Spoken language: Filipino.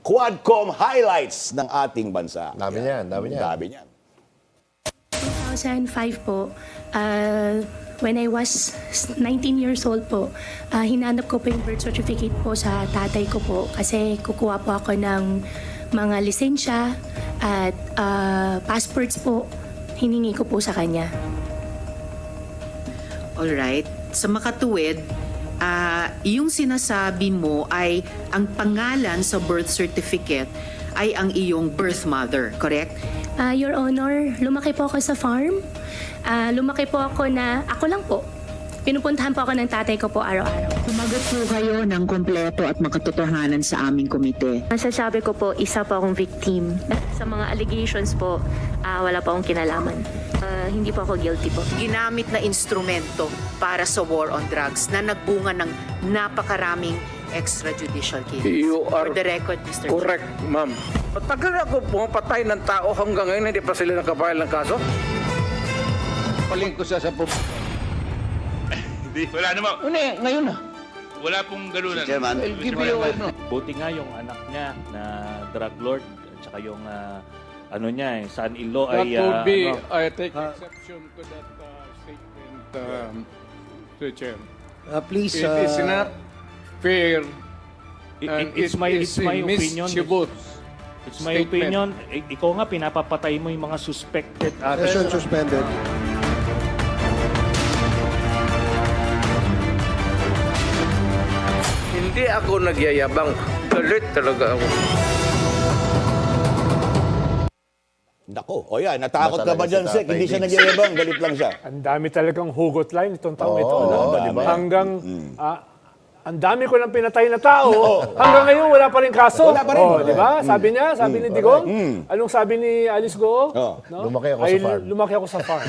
Quadcom highlights ng ating bansa. Dami niyan, dami niyan. Dami niyan. 2005 po, when I was 19 years old po, hinanap ko po yung birth certificate po sa tatay ko po kasi kukuha po ako ng mga lisensya at passports po, hiningi ko po sa kanya. Alright. Sa makatuwid, yung sinasabi mo ay ang pangalan sa birth certificate ay ang iyong birth mother, correct? Your Honor, lumaki po ako sa farm. Lumaki po ako na, ako lang po. Pinupuntahan po ako ng tatay ko po araw-araw. Sumagot po kayo ng kompleto at makatotohanan sa aming komite. Masasabi ko po, isa po akong victim. Sa mga allegations po, wala po akong kinalaman. Hindi po ako guilty po. Ginamit na instrumento para sa war on drugs na nagbunga ng napakaraming extrajudicial cases. You are For the record, Mr. correct, ma'am. Matagal na ako pumapatay ng tao hanggang ngayon hindi pa sila nakapahal ng kaso. Paling ko siya sa Hindi, wala naman. Ngayon na. Wala pong ganunan. I'll give you Buti nga yung anak niya na drug lord at saka yung ano niya, son-in-law That ay would be, ano, I take exception to that statement, Mr. Chair. Please, It is not fair and it's my opinion. mischievous. It's my statement. opinion. Ikaw nga pinapapatay mo yung mga suspected. session suspended. Hindi ako nagyayabang. Galit talaga ako. Nako, o yan, natakot ka ba Talaga dyan, si Sek? Tatay Hindi siya Diggs. nagyayabang, galit lang siya. Ang dami talagang hugot line itong taong ito. Oo, No? dami. Hanggang, ang dami ko ng pinatay na tao. Hanggang ngayon, wala pa rin kaso. Wala pa rin. Di ba? Sabi niya, sabi ni Digong. Anong sabi ni Alice Go? Oh. No? Lumaki ako Ay, sa farm. lumaki ako sa farm.